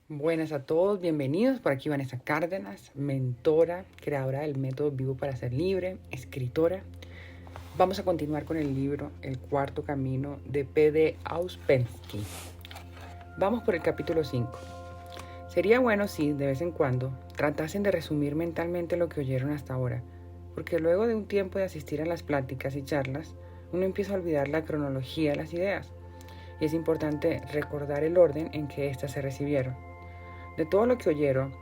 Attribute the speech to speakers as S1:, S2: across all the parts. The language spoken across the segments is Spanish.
S1: Buenas a todos, bienvenidos. Por aquí Vanessa Cárdenas, mentora, creadora del método Vivo para Ser Libre, escritora. Vamos a continuar con el libro El Cuarto Camino de P.D. Ouspensky. Vamos por el capítulo 5. Sería bueno si, de vez en cuando, tratasen de resumir mentalmente lo que oyeron hasta ahora, porque luego de un tiempo de asistir a las pláticas y charlas, uno empieza a olvidar la cronología de las ideas, y es importante recordar el orden en que éstas se recibieron. De todo lo que oyeron,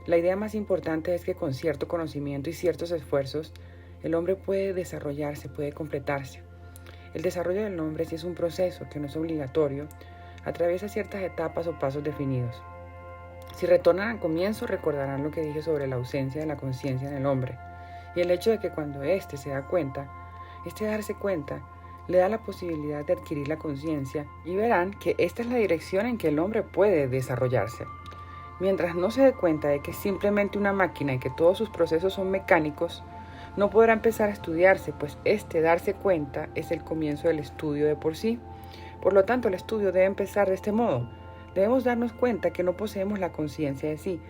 S1: la idea más importante es que con cierto conocimiento y ciertos esfuerzos, el hombre puede desarrollarse, puede completarse. El desarrollo del hombre sí es un proceso que no es obligatorio, atraviesa ciertas etapas o pasos definidos. Si retornan al comienzo, recordarán lo que dije sobre la ausencia de la conciencia en el hombre, y el hecho de que cuando éste se da cuenta, este darse cuenta le da la posibilidad de adquirir la conciencia, y verán que esta es la dirección en que el hombre puede desarrollarse. Mientras no se dé cuenta de que es simplemente una máquina y que todos sus procesos son mecánicos, no podrá empezar a estudiarse, pues este darse cuenta es el comienzo del estudio de por sí. Por lo tanto, el estudio debe empezar de este modo. Debemos darnos cuenta que no poseemos la conciencia de sí,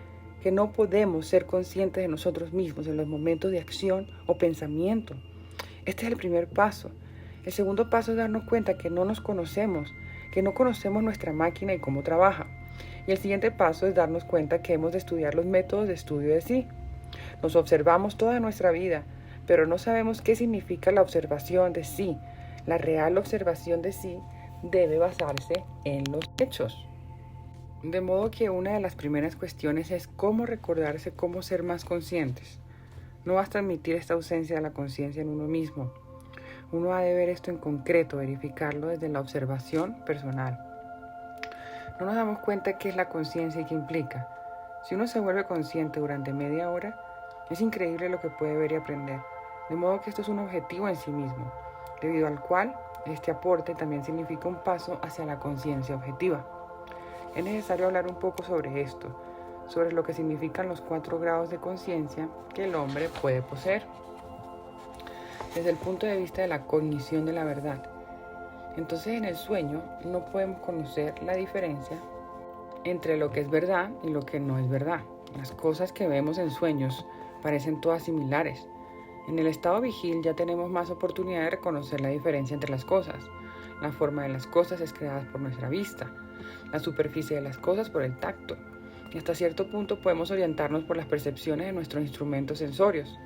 S1: que no podemos ser conscientes de nosotros mismos en los momentos de acción o pensamiento. Este es el primer paso. El segundo paso es darnos cuenta que no nos conocemos, que no conocemos nuestra máquina y cómo trabaja. Y el siguiente paso es darnos cuenta que hemos de estudiar los métodos de estudio de sí. Nos observamos toda nuestra vida, pero no sabemos qué significa la observación de sí. La real observación de sí debe basarse en los hechos. De modo que una de las primeras cuestiones es cómo recordarse cómo ser más conscientes. No basta admitir esta ausencia de la conciencia en uno mismo. Uno ha de ver esto en concreto, verificarlo desde la observación personal. No nos damos cuenta qué es la conciencia y qué implica. Si uno se vuelve consciente durante media hora, es increíble lo que puede ver y aprender. De modo que esto es un objetivo en sí mismo, debido al cual este aporte también significa un paso hacia la conciencia objetiva. Es necesario hablar un poco sobre esto, sobre lo que significan los 4 grados de conciencia que el hombre puede poseer, desde el punto de vista de la cognición de la verdad. Entonces, en el sueño no podemos conocer la diferencia entre lo que es verdad y lo que no es verdad. Las cosas que vemos en sueños parecen todas similares. En el estado vigil ya tenemos más oportunidad de reconocer la diferencia entre las cosas. La forma de las cosas es creada por nuestra vista, la superficie de las cosas por el tacto, y hasta cierto punto podemos orientarnos por las percepciones de nuestros instrumentos sensorios.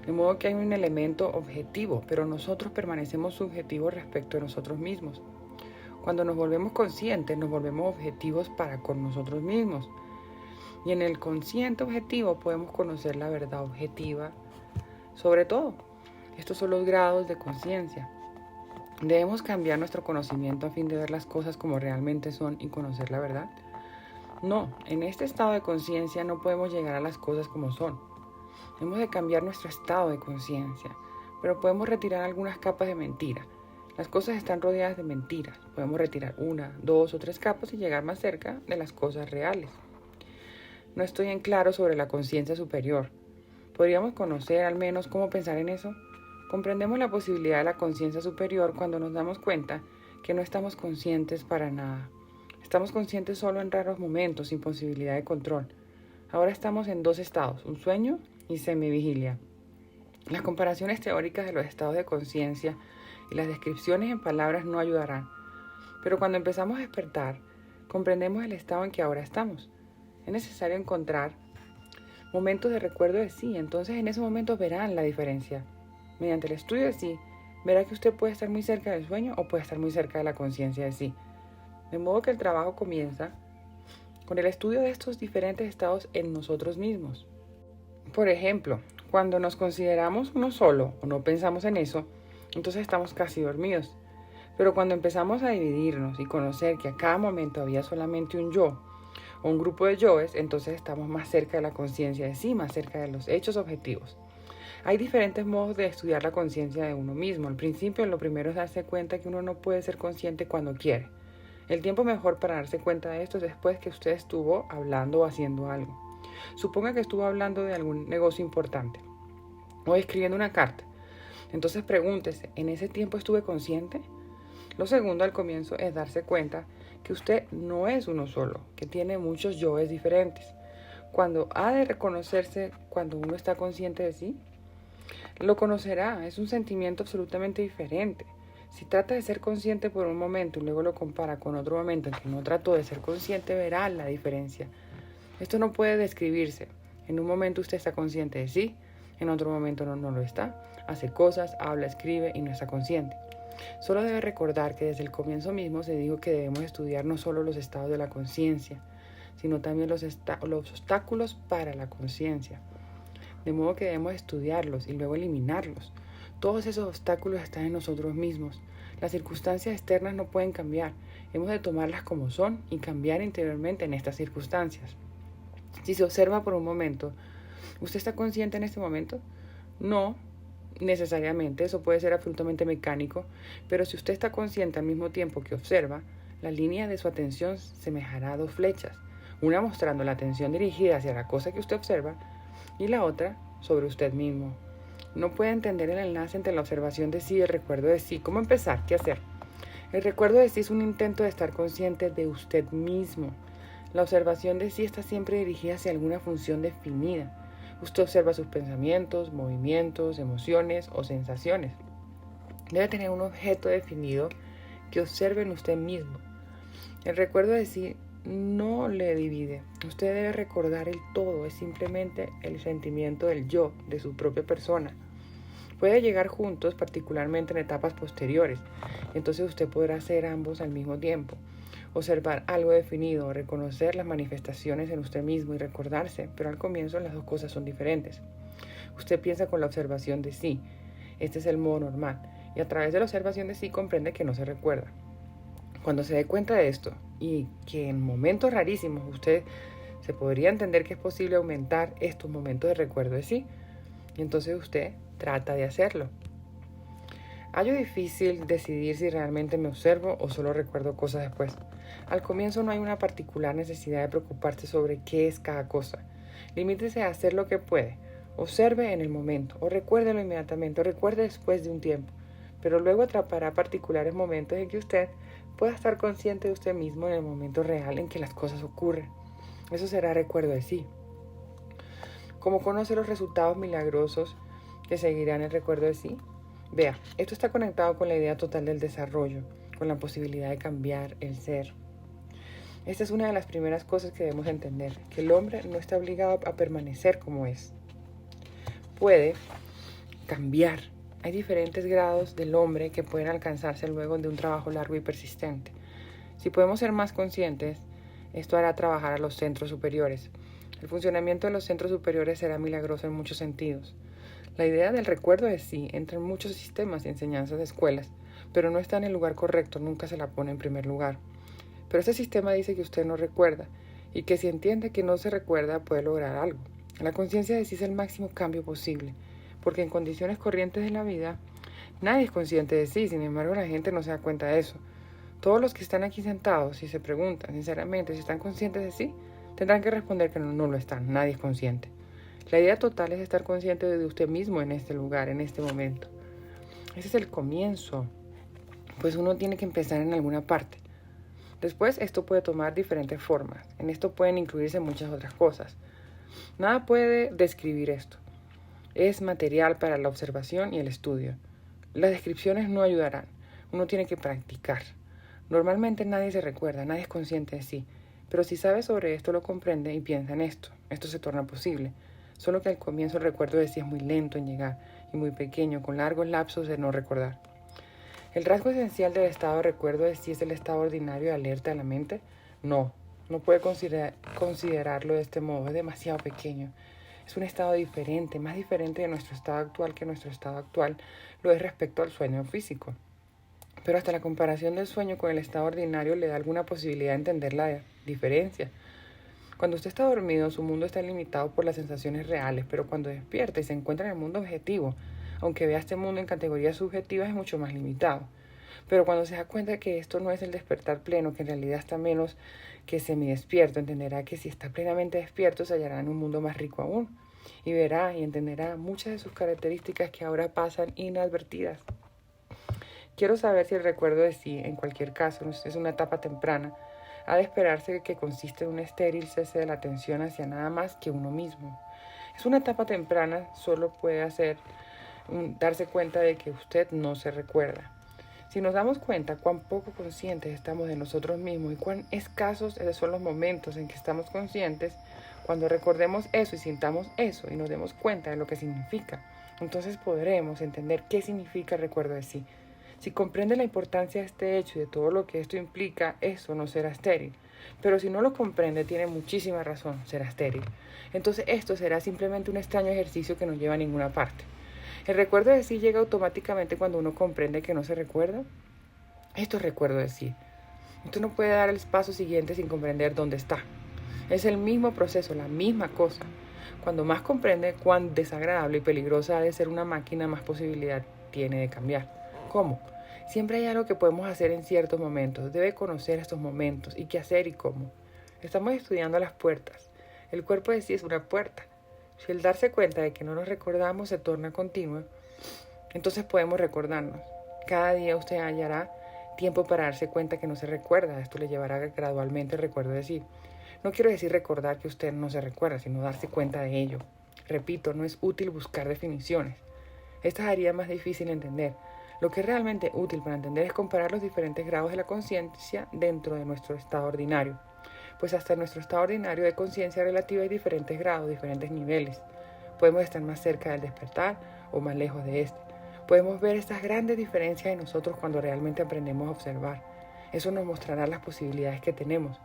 S1: De modo que hay un elemento objetivo, pero nosotros permanecemos subjetivos respecto de nosotros mismos. Cuando nos volvemos conscientes, nos volvemos objetivos para con nosotros mismos. Y en el consciente objetivo podemos conocer la verdad objetiva sobre todo. Estos son los grados de conciencia. ¿Debemos cambiar nuestro conocimiento a fin de ver las cosas como realmente son y conocer la verdad? No, en este estado de conciencia no podemos llegar a las cosas como son. Hemos de cambiar nuestro estado de conciencia, pero podemos retirar algunas capas de mentira. Las cosas están rodeadas de mentiras. Podemos retirar 1, 2 o 3 capas y llegar más cerca de las cosas reales. No estoy en claro sobre la conciencia superior. ¿Podríamos conocer al menos cómo pensar en eso? Comprendemos la posibilidad de la conciencia superior cuando nos damos cuenta que no estamos conscientes para nada. Estamos conscientes solo en raros momentos, sin posibilidad de control. Ahora estamos en 2 estados, un sueño y semivigilia. Las comparaciones teóricas de los estados de conciencia y las descripciones en palabras no ayudarán. Pero cuando empezamos a despertar, comprendemos el estado en que ahora estamos. Es necesario encontrar momentos de recuerdo de sí, entonces en esos momentos verán la diferencia. Mediante el estudio de sí, verá que usted puede estar muy cerca del sueño o puede estar muy cerca de la conciencia de sí. De modo que el trabajo comienza con el estudio de estos diferentes estados en nosotros mismos. Por ejemplo, cuando nos consideramos uno solo o no pensamos en eso, entonces estamos casi dormidos. Pero cuando empezamos a dividirnos y conocer que a cada momento había solamente un yo o un grupo de yoes, entonces estamos más cerca de la conciencia de sí, más cerca de los hechos objetivos. Hay diferentes modos de estudiar la conciencia de uno mismo. Al principio, lo primero es darse cuenta que uno no puede ser consciente cuando quiere. El tiempo mejor para darse cuenta de esto es después que usted estuvo hablando o haciendo algo. Suponga que estuvo hablando de algún negocio importante o escribiendo una carta. Entonces pregúntese, ¿en ese tiempo estuve consciente? Lo segundo al comienzo es darse cuenta que usted no es uno solo, que tiene muchos yoes diferentes. Cuando ha de reconocerse cuando uno está consciente de sí, lo conocerá, es un sentimiento absolutamente diferente. Si trata de ser consciente por un momento y luego lo compara con otro momento en que no trató de ser consciente, verá la diferencia. Esto no puede describirse. En un momento usted está consciente de sí, en otro momento no lo está. Hace cosas, habla, escribe y no está consciente. Solo debe recordar que desde el comienzo mismo se dijo que debemos estudiar no solo los estados de la conciencia, sino también los obstáculos para la conciencia. De modo que debemos estudiarlos y luego eliminarlos. Todos esos obstáculos están en nosotros mismos. Las circunstancias externas no pueden cambiar. Hemos de tomarlas como son y cambiar interiormente en estas circunstancias. Si se observa por un momento, ¿usted está consciente en este momento? No, necesariamente, eso puede ser absolutamente mecánico, pero si usted está consciente al mismo tiempo que observa, la línea de su atención semejará a dos flechas, una mostrando la atención dirigida hacia la cosa que usted observa y la otra sobre usted mismo. No puede entender el enlace entre la observación de sí y el recuerdo de sí. ¿Cómo empezar? ¿Qué hacer? El recuerdo de sí es un intento de estar consciente de usted mismo. La observación de sí está siempre dirigida hacia alguna función definida. Usted observa sus pensamientos, movimientos, emociones o sensaciones. Debe tener un objeto definido que observe en usted mismo. El recuerdo de sí no le divide. Usted debe recordar el todo, es simplemente el sentimiento del yo, de su propia persona. Puede llegar juntos, particularmente en etapas posteriores. Entonces usted podrá hacer ambos al mismo tiempo. Observar algo definido, reconocer las manifestaciones en usted mismo y recordarse, pero al comienzo las dos cosas son diferentes. Usted piensa con la observación de sí. Este es el modo normal. Y a través de la observación de sí comprende que no se recuerda. Cuando se dé cuenta de esto y que en momentos rarísimos usted se podría entender que es posible aumentar estos momentos de recuerdo de sí, y entonces usted trata de hacerlo. Hallo difícil decidir si realmente me observo o solo recuerdo cosas después. Al comienzo no hay una particular necesidad de preocuparse sobre qué es cada cosa. Limítese a hacer lo que puede. Observe en el momento, o recuérdelo inmediatamente, o recuerde después de un tiempo. Pero luego atrapará particulares momentos en que usted pueda estar consciente de usted mismo en el momento real en que las cosas ocurren. Eso será recuerdo de sí. ¿Cómo conoce los resultados milagrosos que seguirán el recuerdo de sí? Vea, esto está conectado con la idea total del desarrollo, con la posibilidad de cambiar el ser. Esta es una de las primeras cosas que debemos entender, que el hombre no está obligado a permanecer como es. Puede cambiar. Hay diferentes grados del hombre que pueden alcanzarse luego de un trabajo largo y persistente. Si podemos ser más conscientes, esto hará trabajar a los centros superiores. El funcionamiento de los centros superiores será milagroso en muchos sentidos. La idea del recuerdo de sí entra en muchos sistemas y enseñanzas de escuelas, pero no está en el lugar correcto, nunca se la pone en primer lugar. Pero este sistema dice que usted no recuerda y que si entiende que no se recuerda puede lograr algo. La conciencia de sí es el máximo cambio posible, porque en condiciones corrientes de la vida nadie es consciente de sí, sin embargo la gente no se da cuenta de eso. Todos los que están aquí sentados, si se preguntan sinceramente si están conscientes de sí, tendrán que responder que no lo están, nadie es consciente. La idea total es estar consciente de usted mismo en este lugar, en este momento. Ese es el comienzo, pues uno tiene que empezar en alguna parte. Después esto puede tomar diferentes formas, en esto pueden incluirse muchas otras cosas. Nada puede describir esto. Es material para la observación y el estudio. Las descripciones no ayudarán, uno tiene que practicar. Normalmente nadie se recuerda, nadie es consciente de sí, pero si sabe sobre esto lo comprende y piensa en esto se torna posible. Solo que al comienzo el recuerdo de sí es muy lento en llegar y muy pequeño, con largos lapsos de no recordar. ¿El rasgo esencial del estado de recuerdo de sí es el estado ordinario de alerta de la mente? No puede considerarlo de este modo, es demasiado pequeño. Es un estado diferente, más diferente de nuestro estado actual que nuestro estado actual lo es respecto al sueño físico. Pero hasta la comparación del sueño con el estado ordinario le da alguna posibilidad de entender la diferencia. Cuando usted está dormido, su mundo está limitado por las sensaciones reales, pero cuando despierta y se encuentra en el mundo objetivo, aunque vea este mundo en categorías subjetivas, es mucho más limitado. Pero cuando se da cuenta que esto no es el despertar pleno, que en realidad está menos que semidespierto, entenderá que si está plenamente despierto se hallará en un mundo más rico aún, y verá y entenderá muchas de sus características que ahora pasan inadvertidas. Quiero saber si el recuerdo de sí, en cualquier caso, es una etapa temprana, Ha de esperarse que consiste en un estéril cese de la atención hacia nada más que uno mismo. Es una etapa temprana, solo puede darse cuenta de que usted no se recuerda. Si nos damos cuenta cuán poco conscientes estamos de nosotros mismos y cuán escasos esos son los momentos en que estamos conscientes, cuando recordemos eso y sintamos eso y nos demos cuenta de lo que significa, entonces podremos entender qué significa el recuerdo de sí. Si comprende la importancia de este hecho y de todo lo que esto implica, eso no será estéril. Pero si no lo comprende, tiene muchísima razón, será estéril. Entonces esto será simplemente un extraño ejercicio que no lleva a ninguna parte. ¿El recuerdo de sí llega automáticamente cuando uno comprende que no se recuerda? Esto es recuerdo de sí. Usted no puede dar el paso siguiente sin comprender dónde está. Es el mismo proceso, la misma cosa. Cuando más comprende cuán desagradable y peligrosa ha de ser una máquina, más posibilidad tiene de cambiar. ¿Cómo? Siempre hay algo que podemos hacer en ciertos momentos. Debe conocer estos momentos y qué hacer y cómo. Estamos estudiando las puertas. El cuerpo de sí es una puerta. Si el darse cuenta de que no nos recordamos se torna continuo, entonces podemos recordarnos. Cada día usted hallará tiempo para darse cuenta que no se recuerda. Esto le llevará gradualmente el recuerdo de sí. No quiero decir recordar que usted no se recuerda, sino darse cuenta de ello. Repito, no es útil buscar definiciones. Estas haría más difícil entender. Lo que es realmente útil para entender es comparar los diferentes grados de la conciencia dentro de nuestro estado ordinario. Pues hasta en nuestro estado ordinario de conciencia relativa hay diferentes grados, diferentes niveles. Podemos estar más cerca del despertar o más lejos de este. Podemos ver estas grandes diferencias en nosotros cuando realmente aprendemos a observar. Eso nos mostrará las posibilidades que tenemos.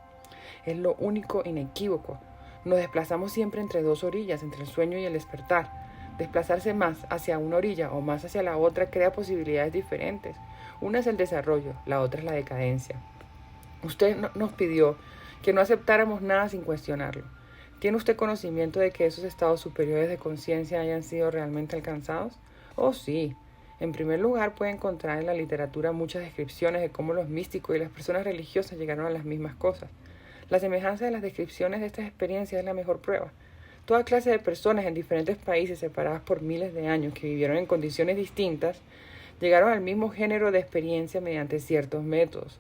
S1: Es lo único inequívoco. Nos desplazamos siempre entre dos orillas, entre el sueño y el despertar. Desplazarse más hacia una orilla o más hacia la otra crea posibilidades diferentes. Una es el desarrollo, la otra es la decadencia. Usted nos pidió que no aceptáramos nada sin cuestionarlo. ¿Tiene usted conocimiento de que esos estados superiores de conciencia hayan sido realmente alcanzados? Oh, sí. En primer lugar, puede encontrar en la literatura muchas descripciones de cómo los místicos y las personas religiosas llegaron a las mismas cosas. La semejanza de las descripciones de estas experiencias es la mejor prueba. Toda clase de personas en diferentes países separadas por miles de años que vivieron en condiciones distintas llegaron al mismo género de experiencia mediante ciertos métodos.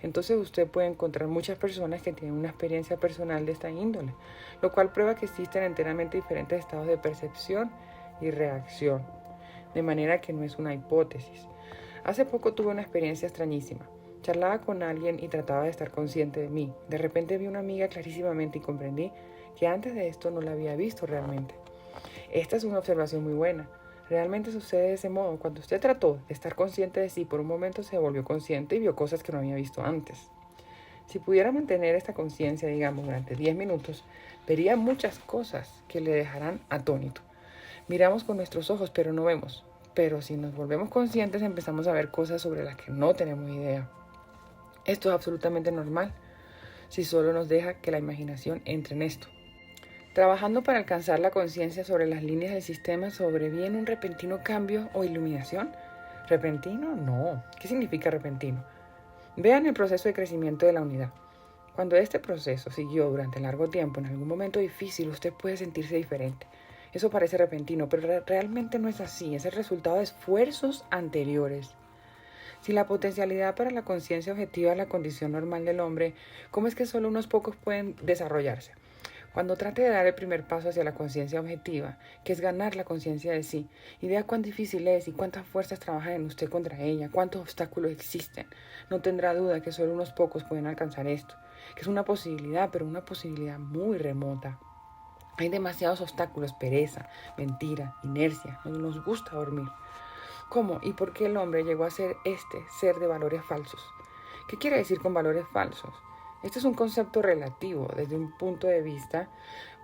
S1: Entonces usted puede encontrar muchas personas que tienen una experiencia personal de esta índole, lo cual prueba que existen enteramente diferentes estados de percepción y reacción, de manera que no es una hipótesis. Hace poco tuve una experiencia extrañísima. Charlaba con alguien y trataba de estar consciente de mí. De repente vi una amiga clarísimamente y comprendí que antes de esto no la había visto realmente. Esta es una observación muy buena. Realmente sucede de ese modo. Cuando usted trató de estar consciente de sí, por un momento se volvió consciente y vio cosas que no había visto antes. Si pudiera mantener esta conciencia, digamos, durante 10 minutos, vería muchas cosas que le dejarán atónito. Miramos con nuestros ojos, pero no vemos. Pero si nos volvemos conscientes, empezamos a ver cosas sobre las que no tenemos idea. Esto es absolutamente normal, si solo nos deja que la imaginación entre en esto. Trabajando para alcanzar la conciencia sobre las líneas del sistema, ¿sobreviene un repentino cambio o iluminación? ¿Repentino? No. ¿Qué significa repentino? Vean el proceso de crecimiento de la unidad. Cuando este proceso siguió durante largo tiempo, en algún momento difícil usted puede sentirse diferente. Eso parece repentino, pero realmente no es así. Es el resultado de esfuerzos anteriores. Si la potencialidad para la conciencia objetiva es la condición normal del hombre, ¿cómo es que solo unos pocos pueden desarrollarse? Cuando trate de dar el primer paso hacia la conciencia objetiva, que es ganar la conciencia de sí, y vea cuán difícil es y cuántas fuerzas trabajan en usted contra ella, cuántos obstáculos existen, no tendrá duda que solo unos pocos pueden alcanzar esto, que es una posibilidad, pero una posibilidad muy remota. Hay demasiados obstáculos, pereza, mentira, inercia, no nos gusta dormir. ¿Cómo y por qué el hombre llegó a ser este ser de valores falsos? ¿Qué quiere decir con valores falsos? Este es un concepto relativo. Desde un punto de vista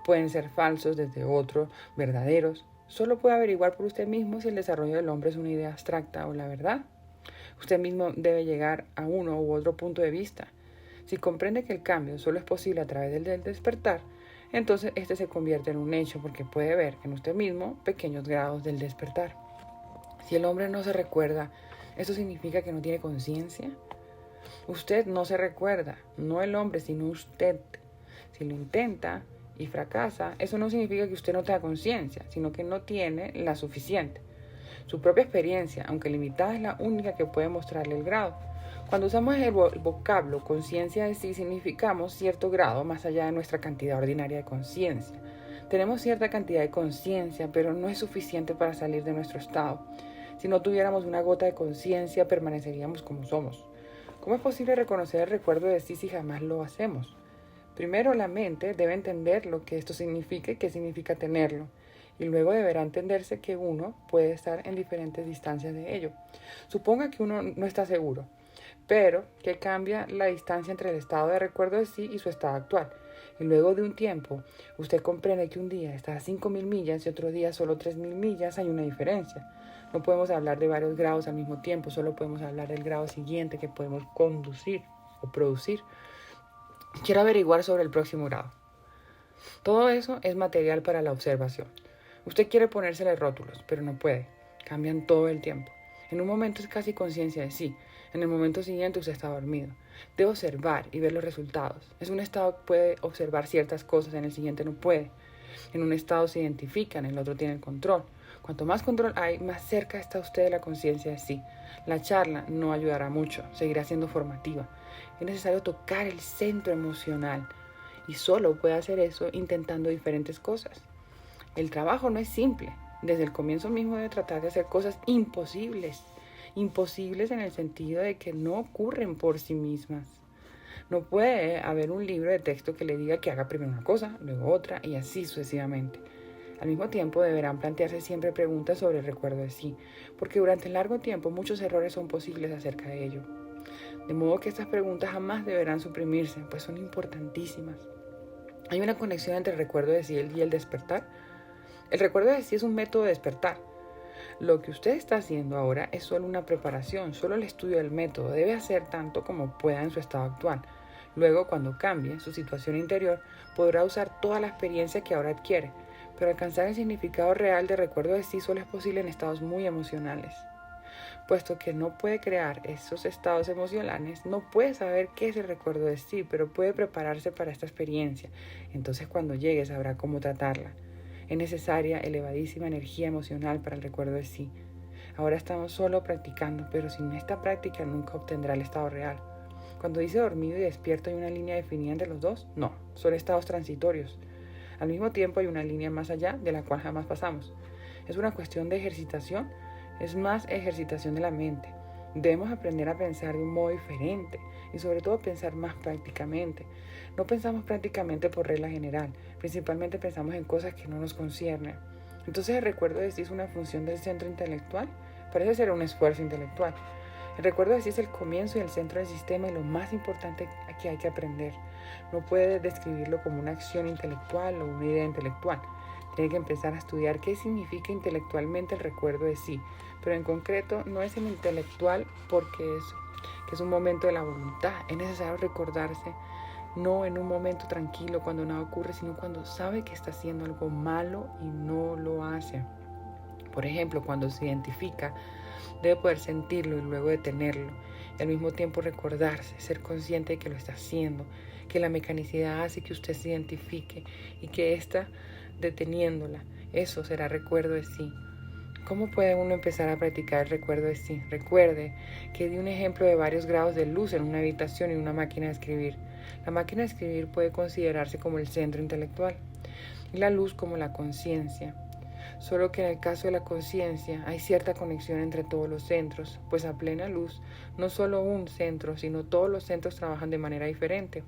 S1: pueden ser falsos, desde otro verdaderos. Solo puede averiguar por usted mismo si el desarrollo del hombre es una idea abstracta o la verdad. Usted mismo debe llegar a uno u otro punto de vista. Si comprende que el cambio solo es posible a través del despertar, entonces este se convierte en un hecho porque puede ver en usted mismo pequeños grados del despertar. Si el hombre no se recuerda, ¿eso significa que no tiene conciencia? Usted no se recuerda, no el hombre, sino usted. Si lo intenta y fracasa, eso no significa que usted no tenga conciencia, sino que no tiene la suficiente. Su propia experiencia, aunque limitada, es la única que puede mostrarle el grado. Cuando usamos el vocablo conciencia de sí, significamos cierto grado más allá de nuestra cantidad ordinaria de conciencia. Tenemos cierta cantidad de conciencia, pero no es suficiente para salir de nuestro estado. Si no tuviéramos una gota de conciencia, permaneceríamos como somos. ¿Cómo es posible reconocer el recuerdo de sí si jamás lo hacemos? Primero, la mente debe entender lo que esto significa y qué significa tenerlo. Y luego deberá entenderse que uno puede estar en diferentes distancias de ello. Suponga que uno no está seguro, pero que cambia la distancia entre el estado de recuerdo de sí y su estado actual. Y luego de un tiempo, usted comprende que un día está a 5.000 millas y otro día solo 3.000 millas, hay una diferencia. No podemos hablar de varios grados al mismo tiempo, solo podemos hablar del grado siguiente que podemos conducir o producir. Quiero averiguar sobre el próximo grado. Todo eso es material para la observación. Usted quiere ponérsele rótulos, pero no puede. Cambian todo el tiempo. En un momento es casi conciencia de sí. En el momento siguiente usted está dormido. Debe observar y ver los resultados. En un estado puede observar ciertas cosas, en el siguiente no puede. En un estado se identifican, en el otro tiene el control. Cuanto más control hay, más cerca está usted de la conciencia de sí. La charla no ayudará mucho, seguirá siendo formativa. Es necesario tocar el centro emocional y solo puede hacer eso intentando diferentes cosas. El trabajo no es simple. Desde el comienzo mismo debe tratar de hacer cosas imposibles. Imposibles en el sentido de que no ocurren por sí mismas. No puede haber un libro de texto que le diga que haga primero una cosa, luego otra y así sucesivamente. Al mismo tiempo deberán plantearse siempre preguntas sobre el recuerdo de sí, porque durante largo tiempo muchos errores son posibles acerca de ello. De modo que estas preguntas jamás deberán suprimirse, pues son importantísimas. ¿Hay una conexión entre el recuerdo de sí y el despertar? El recuerdo de sí es un método de despertar. Lo que usted está haciendo ahora es solo una preparación, solo el estudio del método. Debe hacer tanto como pueda en su estado actual. Luego, cuando cambie su situación interior, podrá usar toda la experiencia que ahora adquiere, pero alcanzar el significado real de recuerdo de sí solo es posible en estados muy emocionales. Puesto que no puede crear esos estados emocionales, no puede saber qué es el recuerdo de sí, pero puede prepararse para esta experiencia. Entonces, cuando llegue, sabrá cómo tratarla. Es necesaria elevadísima energía emocional para el recuerdo de sí. Ahora estamos solo practicando, pero sin esta práctica nunca obtendrá el estado real. Cuando dice dormido y despierto, ¿hay una línea definida entre los dos? No, son estados transitorios. Al mismo tiempo hay una línea más allá de la cual jamás pasamos. Es una cuestión de ejercitación, es más ejercitación de la mente. Debemos aprender a pensar de un modo diferente y sobre todo pensar más prácticamente. No pensamos prácticamente por regla general, principalmente pensamos en cosas que no nos conciernen. Entonces el recuerdo de sí es una función del centro intelectual, parece ser un esfuerzo intelectual. El recuerdo de sí es el comienzo y el centro del sistema y lo más importante que hay que aprender. No puede describirlo como una acción intelectual o una idea intelectual. Tiene que empezar a estudiar qué significa intelectualmente el recuerdo de sí, pero en concreto no es el intelectual porque es un momento de la voluntad. Es necesario recordarse, no en un momento tranquilo cuando nada ocurre, sino cuando sabe que está haciendo algo malo y no lo hace. Por ejemplo, cuando se identifica, debe poder sentirlo y luego detenerlo. Y al mismo tiempo recordarse, ser consciente de que lo está haciendo, que la mecanicidad hace que usted se identifique y que está deteniéndola. Eso será recuerdo de sí. ¿Cómo puede uno empezar a practicar el recuerdo de sí? Recuerde que di un ejemplo de varios grados de luz en una habitación y una máquina de escribir. La máquina de escribir puede considerarse como el centro intelectual y la luz como la conciencia. Solo que en el caso de la conciencia hay cierta conexión entre todos los centros, pues a plena luz no solo un centro, sino todos los centros trabajan de manera diferente.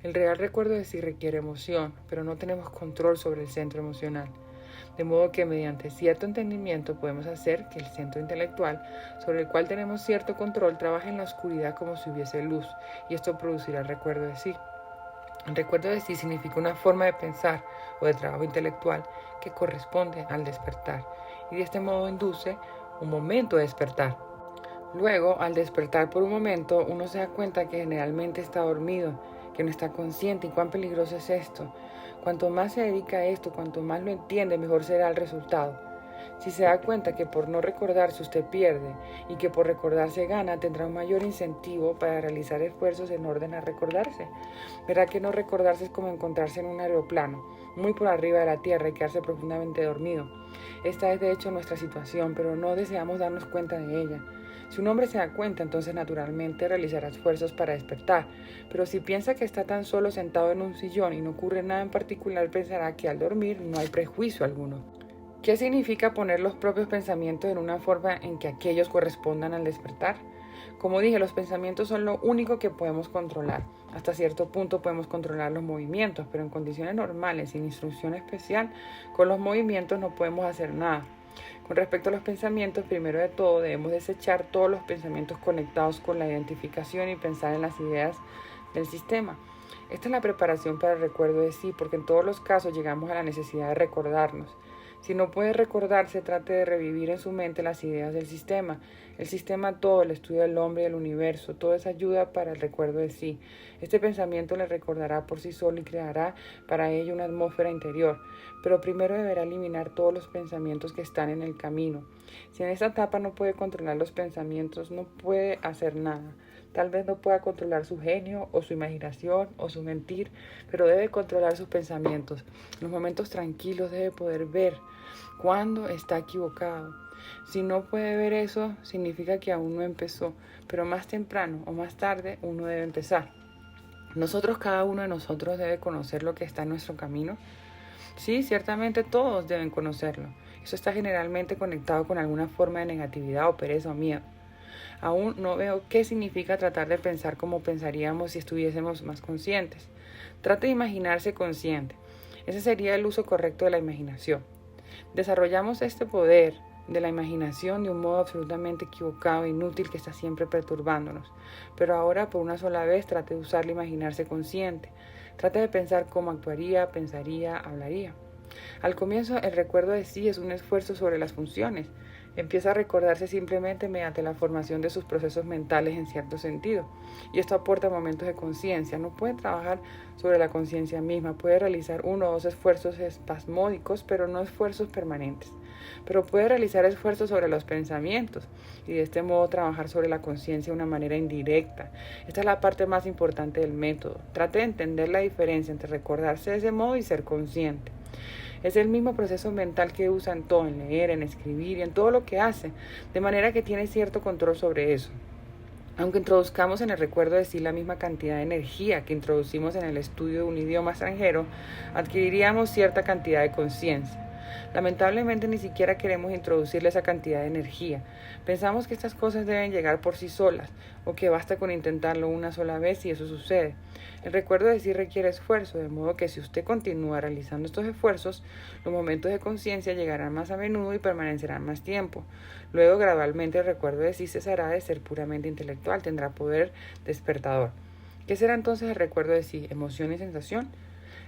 S1: El real recuerdo de sí requiere emoción, pero no tenemos control sobre el centro emocional. De modo que mediante cierto entendimiento podemos hacer que el centro intelectual, sobre el cual tenemos cierto control, trabaje en la oscuridad como si hubiese luz, y esto producirá el recuerdo de sí. El recuerdo de sí significa una forma de pensar o de trabajo intelectual que corresponde al despertar, y de este modo induce un momento de despertar. Luego, al despertar por un momento, uno se da cuenta que generalmente está dormido, que no está consciente y cuán peligroso es esto. Cuanto más se dedica a esto, cuanto más lo entiende, mejor será el resultado. Si se da cuenta que por no recordarse usted pierde y que por recordarse gana, tendrá un mayor incentivo para realizar esfuerzos en orden a recordarse. Verá que no recordarse es como encontrarse en un aeroplano, muy por arriba de la tierra y quedarse profundamente dormido. Esta es de hecho nuestra situación, pero no deseamos darnos cuenta de ella. Si un hombre se da cuenta, entonces naturalmente realizará esfuerzos para despertar. Pero si piensa que está tan solo sentado en un sillón y no ocurre nada en particular, pensará que al dormir no hay prejuicio alguno. ¿Qué significa poner los propios pensamientos en una forma en que aquellos correspondan al despertar? Como dije, los pensamientos son lo único que podemos controlar. Hasta cierto punto podemos controlar los movimientos, pero en condiciones normales, sin instrucción especial, con los movimientos no podemos hacer nada. Con respecto a los pensamientos, primero de todo debemos desechar todos los pensamientos conectados con la identificación y pensar en las ideas del sistema. Esta es la preparación para el recuerdo de sí, porque en todos los casos llegamos a la necesidad de recordarnos. Si no puede recordarse, trate de revivir en su mente las ideas del sistema. El sistema todo, el estudio del hombre y del universo, todo es ayuda para el recuerdo de sí. Este pensamiento le recordará por sí solo y creará para ello una atmósfera interior. Pero primero deberá eliminar todos los pensamientos que están en el camino. Si en esta etapa no puede controlar los pensamientos, no puede hacer nada. Tal vez no pueda controlar su genio o su imaginación o su mentir, pero debe controlar sus pensamientos. En los momentos tranquilos debe poder ver cuando está equivocado. Si no puede ver eso, significa que aún no empezó, pero más temprano o más tarde uno debe empezar. Cada uno de nosotros debe conocer lo que está en nuestro camino. Sí, ciertamente todos deben conocerlo. Eso está generalmente conectado con alguna forma de negatividad o pereza o miedo. Aún no veo qué significa tratar de pensar como pensaríamos si estuviésemos más conscientes. Trate de imaginarse consciente. Ese sería el uso correcto de la imaginación. Desarrollamos este poder de la imaginación de un modo absolutamente equivocado e inútil que está siempre perturbándonos. Pero ahora, por una sola vez, trate de usarlo e imaginarse consciente. Trate de pensar cómo actuaría, pensaría, hablaría. Al comienzo, el recuerdo de sí es un esfuerzo sobre las funciones. Empieza a recordarse simplemente mediante la formación de sus procesos mentales en cierto sentido. Y esto aporta momentos de conciencia. No puede trabajar sobre la conciencia misma. Puede realizar 1 o 2 esfuerzos espasmódicos, pero no esfuerzos permanentes. Pero puede realizar esfuerzos sobre los pensamientos y de este modo trabajar sobre la conciencia de una manera indirecta. Esta es la parte más importante del método. Trate de entender la diferencia entre recordarse de ese modo y ser consciente. Es el mismo proceso mental que usa en todo, en leer, en escribir y en todo lo que hace, de manera que tiene cierto control sobre eso. Aunque introduzcamos en el recuerdo de sí la misma cantidad de energía que introducimos en el estudio de un idioma extranjero, adquiriríamos cierta cantidad de conciencia. Lamentablemente ni siquiera queremos introducirle esa cantidad de energía. Pensamos que estas cosas deben llegar por sí solas, o que basta con intentarlo una sola vez y eso sucede. El recuerdo de sí requiere esfuerzo, de modo que si usted continúa realizando estos esfuerzos, los momentos de conciencia llegarán más a menudo y permanecerán más tiempo. Luego, gradualmente, el recuerdo de sí cesará de ser puramente intelectual, tendrá poder despertador. ¿Qué será entonces el recuerdo de sí? ¿Emoción y sensación?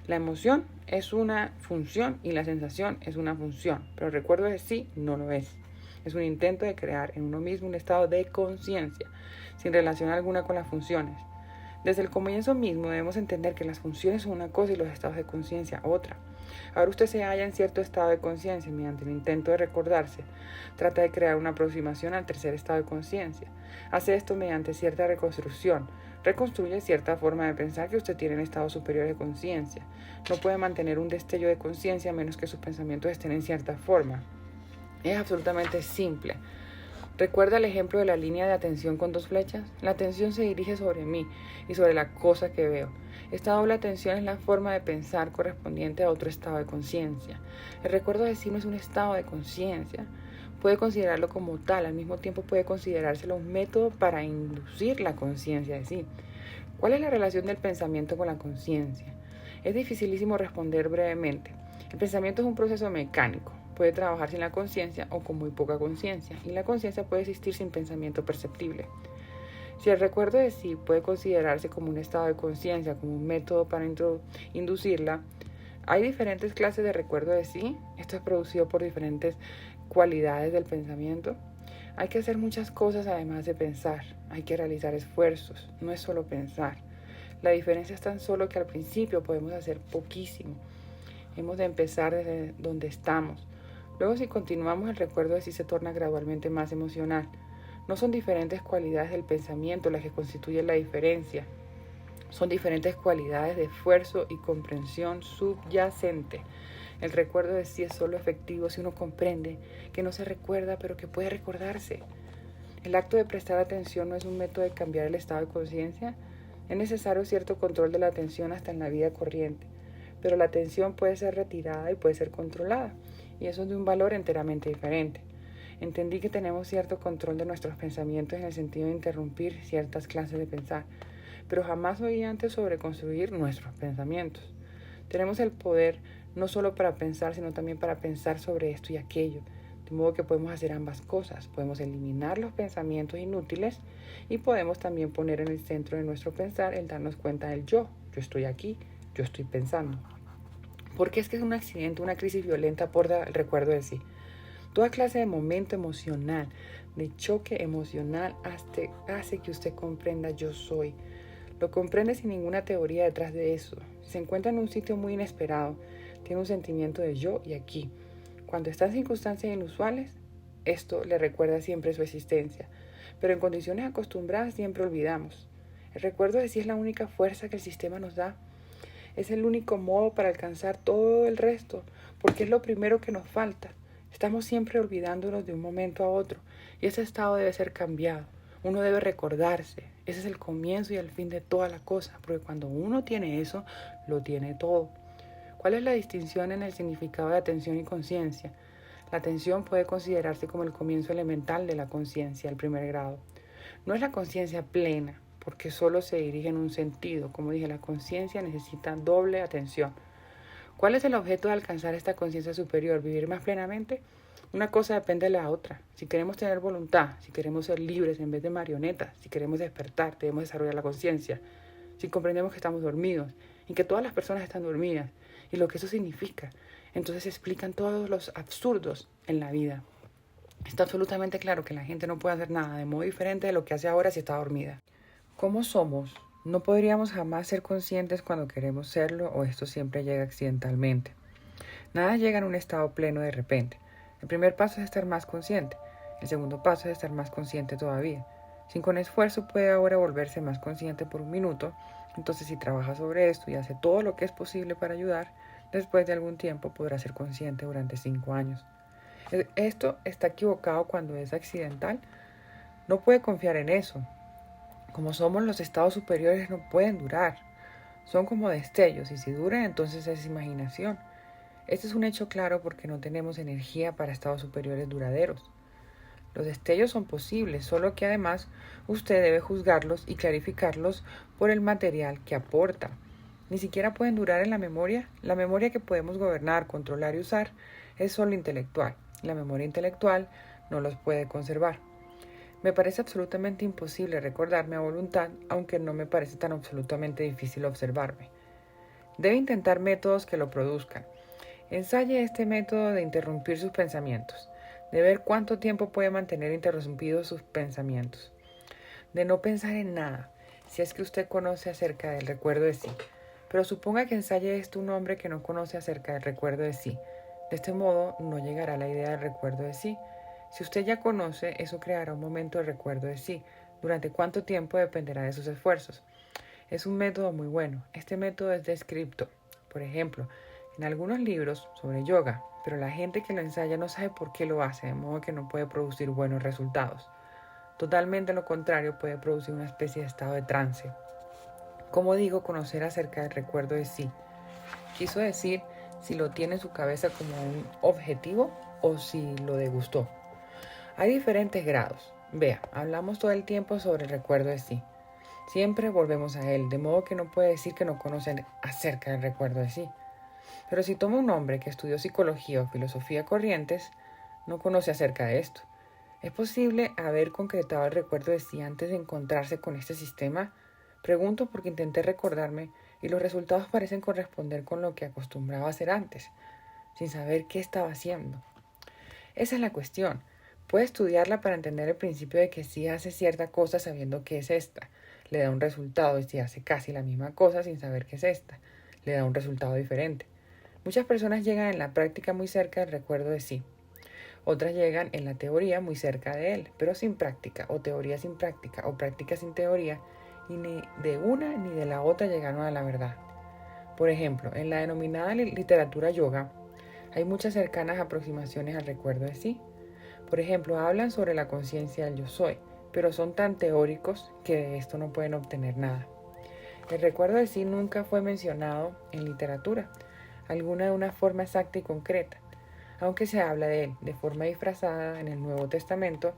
S1: La emoción es una función y la sensación es una función, pero el recuerdo de sí no lo es. Es un intento de crear en uno mismo un estado de conciencia, sin relación alguna con las funciones. Desde el comienzo mismo debemos entender que las funciones son una cosa y los estados de conciencia otra. Ahora usted se halla en cierto estado de conciencia mediante el intento de recordarse. Trata de crear una aproximación al tercer estado de conciencia. Hace esto mediante cierta reconstrucción. Reconstruye cierta forma de pensar que usted tiene en estado superior de conciencia. No puede mantener un destello de conciencia a menos que sus pensamientos estén en cierta forma. Es absolutamente simple. ¿Recuerda el ejemplo de la línea de atención con 2 flechas? La atención se dirige sobre mí y sobre la cosa que veo. Esta doble atención es la forma de pensar correspondiente a otro estado de conciencia. El recuerdo de sí no es un estado de conciencia. Puede considerarlo como tal, al mismo tiempo puede considerárselo un método para inducir la conciencia de sí. ¿Cuál es la relación del pensamiento con la conciencia? Es dificilísimo responder brevemente. El pensamiento es un proceso mecánico. Puede trabajar sin la conciencia o con muy poca conciencia, y la conciencia puede existir sin pensamiento perceptible. Si el recuerdo de sí puede considerarse como un estado de conciencia, como un método para inducirla, hay diferentes clases de recuerdo de sí. Esto es producido por diferentes cualidades del pensamiento. Hay que hacer muchas cosas además de pensar. Hay que realizar esfuerzos, no es solo pensar. La diferencia es tan solo que al principio podemos hacer poquísimo. Hemos de empezar desde donde estamos. Luego, si continuamos, el recuerdo de sí se torna gradualmente más emocional. No son diferentes cualidades del pensamiento las que constituyen la diferencia. Son diferentes cualidades de esfuerzo y comprensión subyacente. El recuerdo de sí es solo efectivo si uno comprende que no se recuerda, pero que puede recordarse. El acto de prestar atención no es un método de cambiar el estado de conciencia. Es necesario cierto control de la atención hasta en la vida corriente, pero la atención puede ser retirada y puede ser controlada, y eso es de un valor enteramente diferente. Entendí que tenemos cierto control de nuestros pensamientos en el sentido de interrumpir ciertas clases de pensar, pero jamás oí antes sobre construir nuestros pensamientos. Tenemos el poder no solo para pensar, sino también para pensar sobre esto y aquello, de modo que podemos hacer ambas cosas. Podemos eliminar los pensamientos inútiles y podemos también poner en el centro de nuestro pensar el darnos cuenta del yo. Yo estoy aquí, yo estoy pensando. Porque es que es un accidente, una crisis violenta aporta el recuerdo de sí. Toda clase de momento emocional, de choque emocional, hace que usted comprenda yo soy. Lo comprende sin ninguna teoría detrás de eso. Se encuentra en un sitio muy inesperado. Tiene un sentimiento de yo y aquí. Cuando está en circunstancias inusuales, esto le recuerda siempre su existencia. Pero en condiciones acostumbradas siempre olvidamos. El recuerdo de sí es la única fuerza que el sistema nos da. Es el único modo para alcanzar todo el resto, porque es lo primero que nos falta. Estamos siempre olvidándonos de un momento a otro, y ese estado debe ser cambiado. Uno debe recordarse. Ese es el comienzo y el fin de toda la cosa, porque cuando uno tiene eso, lo tiene todo. ¿Cuál es la distinción en el significado de atención y conciencia? La atención puede considerarse como el comienzo elemental de la conciencia, el primer grado. No es la conciencia plena, porque solo se dirige en un sentido. Como dije, la conciencia necesita doble atención. ¿Cuál es el objeto de alcanzar esta conciencia superior? ¿Vivir más plenamente? Una cosa depende de la otra. Si queremos tener voluntad, si queremos ser libres en vez de marionetas, si queremos despertar, debemos desarrollar la conciencia. Si comprendemos que estamos dormidos y que todas las personas están dormidas y lo que eso significa, entonces se explican todos los absurdos en la vida. Está absolutamente claro que la gente no puede hacer nada de modo diferente de lo que hace ahora si está dormida. ¿Cómo somos? No podríamos jamás ser conscientes cuando queremos serlo, o esto siempre llega accidentalmente. Nada llega en un estado pleno de repente. El primer paso es estar más consciente. El segundo paso es estar más consciente todavía. Si con esfuerzo puede ahora volverse más consciente por un minuto, entonces si trabaja sobre esto y hace todo lo que es posible para ayudar, después de algún tiempo podrá ser consciente durante 5 años. Esto está equivocado cuando es accidental. No puede confiar en eso. Como somos, los estados superiores no pueden durar. Son como destellos y si duran, entonces es imaginación. Este es un hecho claro porque no tenemos energía para estados superiores duraderos. Los destellos son posibles, solo que además usted debe juzgarlos y clarificarlos por el material que aporta. Ni siquiera pueden durar en la memoria. La memoria que podemos gobernar, controlar y usar es solo intelectual. La memoria intelectual no los puede conservar. Me parece absolutamente imposible recordarme a voluntad, aunque no me parece tan absolutamente difícil observarme. Debe intentar métodos que lo produzcan. Ensaye este método de interrumpir sus pensamientos, de ver cuánto tiempo puede mantener interrumpidos sus pensamientos, de no pensar en nada, si es que usted conoce acerca del recuerdo de sí. Pero suponga que ensaye esto un hombre que no conoce acerca del recuerdo de sí. De este modo no llegará a la idea del recuerdo de sí. Si usted ya conoce, eso creará un momento de recuerdo de sí. Durante cuánto tiempo dependerá de sus esfuerzos. Es un método muy bueno. Este método es descripto, por ejemplo, en algunos libros sobre yoga, pero la gente que lo ensaya no sabe por qué lo hace, de modo que no puede producir buenos resultados. Totalmente lo contrario, puede producir una especie de estado de trance. Como digo, conocer acerca del recuerdo de sí. Quiso decir si lo tiene en su cabeza como un objetivo o si lo degustó. Hay diferentes grados. Vea, hablamos todo el tiempo sobre el recuerdo de sí. Siempre volvemos a él, de modo que no puede decir que no conoce acerca del recuerdo de sí. Pero si toma un hombre que estudió psicología o filosofía corrientes, no conoce acerca de esto. ¿Es posible haber concretado el recuerdo de sí antes de encontrarse con este sistema? Pregunto porque intenté recordarme y los resultados parecen corresponder con lo que acostumbraba a hacer antes, sin saber qué estaba haciendo. Esa es la cuestión. Puede estudiarla para entender el principio de que si hace cierta cosa sabiendo que es esta, le da un resultado, y si hace casi la misma cosa sin saber qué es esta, le da un resultado diferente. Muchas personas llegan en la práctica muy cerca del recuerdo de sí. Otras llegan en la teoría muy cerca de él, pero sin práctica, o teoría sin práctica, o práctica sin teoría, y ni de una ni de la otra llegaron a la verdad. Por ejemplo, en la denominada literatura yoga, hay muchas cercanas aproximaciones al recuerdo de sí. Por ejemplo, hablan sobre la conciencia del yo soy, pero son tan teóricos que de esto no pueden obtener nada. El recuerdo de sí nunca fue mencionado en literatura, alguna de una forma exacta y concreta, aunque se habla de él de forma disfrazada en el Nuevo Testamento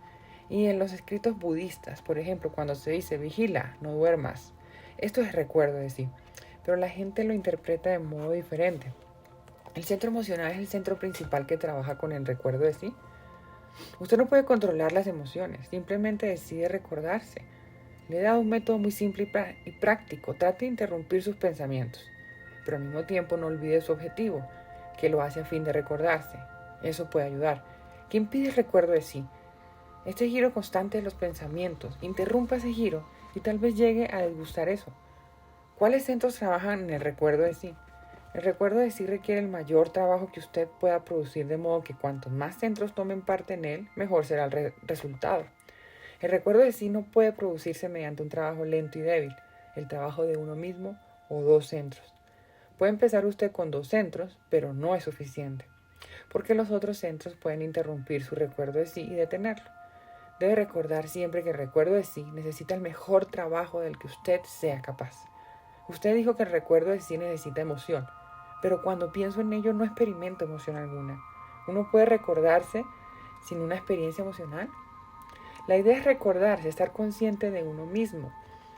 S1: y en los escritos budistas. Por ejemplo, cuando se dice vigila, no duermas, esto es recuerdo de sí, pero la gente lo interpreta de modo diferente. El centro emocional es el centro principal que trabaja con el recuerdo de sí. Usted no puede controlar las emociones, simplemente decide recordarse. Le he dado un método muy simple y práctico. Trate de interrumpir sus pensamientos, pero al mismo tiempo no olvide su objetivo, que lo hace a fin de recordarse. Eso puede ayudar. ¿Qué impide el recuerdo de sí? Este giro constante de los pensamientos. Interrumpa ese giro y tal vez llegue a desgustar eso. ¿Cuáles centros trabajan en el recuerdo de sí? El recuerdo de sí requiere el mayor trabajo que usted pueda producir, de modo que cuantos más centros tomen parte en él, mejor será el resultado. El recuerdo de sí no puede producirse mediante un trabajo lento y débil, el trabajo de uno mismo o 2 centros. Puede empezar usted con 2 centros, pero no es suficiente, porque los otros centros pueden interrumpir su recuerdo de sí y detenerlo. Debe recordar siempre que el recuerdo de sí necesita el mejor trabajo del que usted sea capaz. Usted dijo que el recuerdo de sí necesita emoción, pero cuando pienso en ello no experimento emoción alguna. ¿Uno puede recordarse sin una experiencia emocional? La idea es recordarse, estar consciente de uno mismo.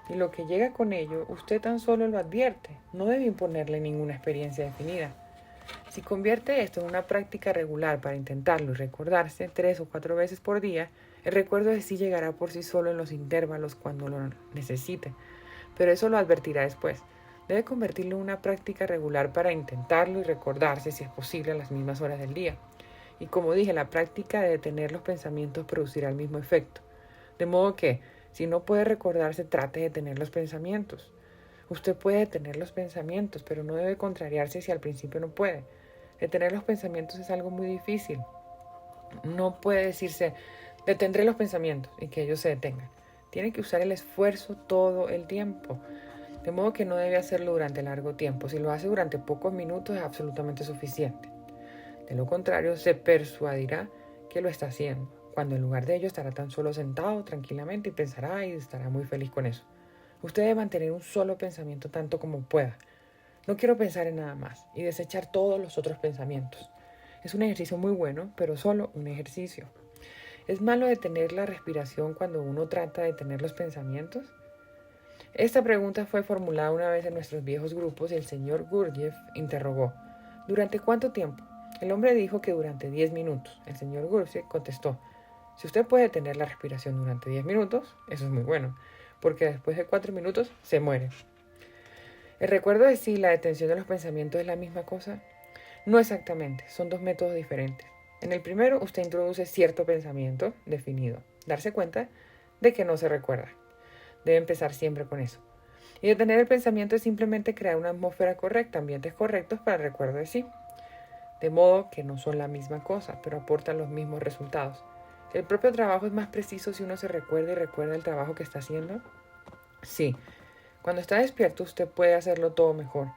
S1: Y lo que llega con ello, usted tan solo lo advierte. No debe imponerle ninguna experiencia definida. Si convierte esto en una práctica regular para intentarlo y recordarse 3 o 4 veces por día, el recuerdo de sí llegará por sí solo en los intervalos cuando lo necesite. Pero eso lo advertirá después. Debe convertirlo en una práctica regular para intentarlo y recordarse, si es posible, a las mismas horas del día. Y como dije, la práctica de detener los pensamientos producirá el mismo efecto. De modo que, si no puede recordarse, trate de detener los pensamientos. Usted puede detener los pensamientos, pero no debe contrariarse si al principio no puede. Detener los pensamientos es algo muy difícil. No puede decirse, detendré los pensamientos y que ellos se detengan. Tiene que usar el esfuerzo todo el tiempo. De modo que no debe hacerlo durante largo tiempo. Si lo hace durante pocos minutos es absolutamente suficiente. De lo contrario, se persuadirá que lo está haciendo, cuando en lugar de ello estará tan solo sentado tranquilamente y pensará y estará muy feliz con eso. Usted debe mantener un solo pensamiento tanto como pueda. No quiero pensar en nada más y desechar todos los otros pensamientos. Es un ejercicio muy bueno, pero solo un ejercicio. ¿Es malo detener la respiración cuando uno trata de detener los pensamientos? Esta pregunta fue formulada una vez en nuestros viejos grupos y el señor Gurdjieff interrogó: ¿durante cuánto tiempo? El hombre dijo que durante 10 minutos. El señor Gurdjieff contestó: si usted puede detener la respiración durante 10 minutos, eso es muy bueno, porque después de 4 minutos se muere. ¿El recuerdo de sí y la detención de los pensamientos es la misma cosa? No exactamente, son 2 métodos diferentes. En el primero, usted introduce cierto pensamiento definido, darse cuenta de que no se recuerda. Debe empezar siempre con eso. Y detener el pensamiento es simplemente crear una atmósfera correcta, ambientes correctos para el recuerdo de sí. De modo que no son la misma cosa, pero aportan los mismos resultados. ¿El propio trabajo es más preciso si uno se recuerda y recuerda el trabajo que está haciendo? Sí. Cuando está despierto usted puede hacerlo todo mejor,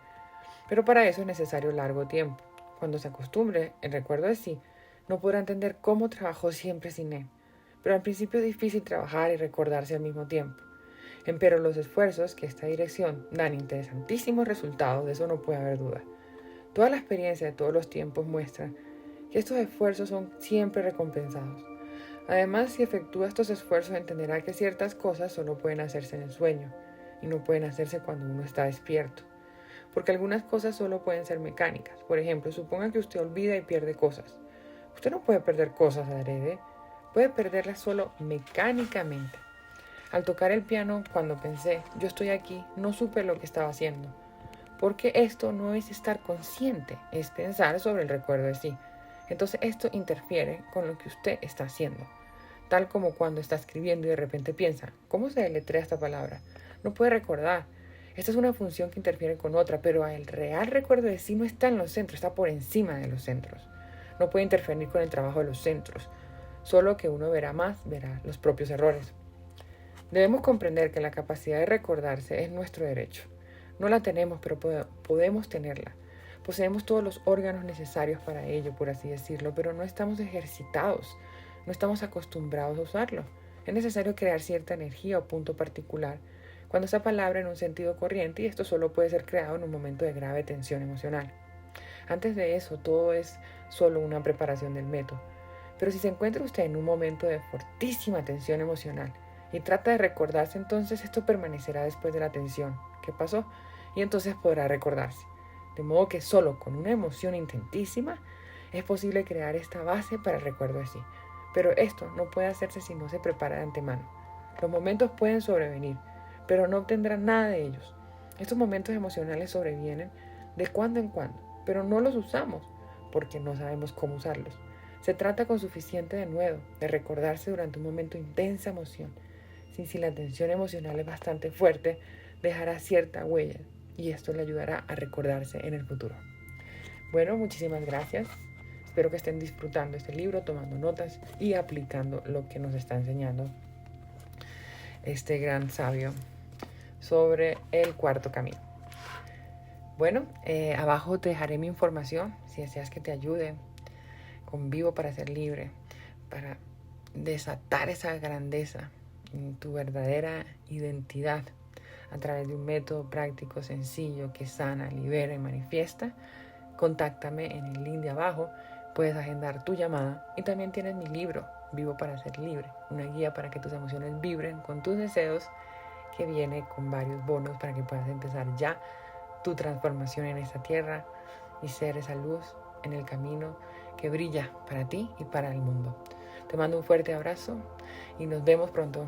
S1: pero para eso es necesario largo tiempo. Cuando se acostumbre, el recuerdo de sí, no podrá entender cómo trabajó siempre sin él. Pero al principio es difícil trabajar y recordarse al mismo tiempo. Empero los esfuerzos que esta dirección dan interesantísimos resultados, de eso no puede haber duda. Toda la experiencia de todos los tiempos muestra que estos esfuerzos son siempre recompensados. Además, si efectúa estos esfuerzos, entenderá que ciertas cosas solo pueden hacerse en el sueño y no pueden hacerse cuando uno está despierto. Porque algunas cosas solo pueden ser mecánicas. Por ejemplo, suponga que usted olvida y pierde cosas. Usted no puede perder cosas adrede, puede perderlas solo mecánicamente. Al tocar el piano, cuando pensé, yo estoy aquí, no supe lo que estaba haciendo. Porque esto no es estar consciente, es pensar sobre el recuerdo de sí. Entonces esto interfiere con lo que usted está haciendo. Tal como cuando está escribiendo y de repente piensa, ¿cómo se deletrea esta palabra? No puede recordar. Esta es una función que interfiere con otra, pero el real recuerdo de sí no está en los centros, está por encima de los centros. No puede interferir con el trabajo de los centros. Solo que uno verá los propios errores. Debemos comprender que la capacidad de recordarse es nuestro derecho. No la tenemos, pero podemos tenerla. Poseemos todos los órganos necesarios para ello, por así decirlo, pero no estamos ejercitados, no estamos acostumbrados a usarlo. Es necesario crear cierta energía o punto particular cuando esa palabra en un sentido corriente, y esto solo puede ser creado en un momento de grave tensión emocional. Antes de eso, todo es solo una preparación del método. Pero si se encuentra usted en un momento de fortísima tensión emocional y trata de recordarse, entonces esto permanecerá después de la tensión. ¿Qué pasó? Y entonces podrá recordarse. De modo que solo con una emoción intentísima es posible crear esta base para el recuerdo así. Pero esto no puede hacerse si no se prepara de antemano. Los momentos pueden sobrevenir, pero no obtendrán nada de ellos. Estos momentos emocionales sobrevienen de cuando en cuando, pero no los usamos porque no sabemos cómo usarlos. Se trata con suficiente denuedo de recordarse durante un momento de intensa emoción. Si la tensión emocional es bastante fuerte, dejará cierta huella y esto le ayudará a recordarse en el futuro. Bueno, muchísimas gracias. Espero que estén disfrutando este libro, tomando notas y aplicando lo que nos está enseñando este gran sabio sobre el cuarto camino. Bueno, abajo te dejaré mi información si deseas que te ayude con Vivo para ser libre, para desatar esa grandeza en tu verdadera identidad a través de un método práctico sencillo que sana, libera y manifiesta. Contáctame en el link de abajo, puedes agendar tu llamada y también tienes mi libro, Vivo para ser libre, una guía para que tus emociones vibren con tus deseos, que viene con varios bonos para que puedas empezar ya tu transformación en esta tierra y ser esa luz en el camino que brilla para ti y para el mundo. Te mando un fuerte abrazo y nos vemos pronto.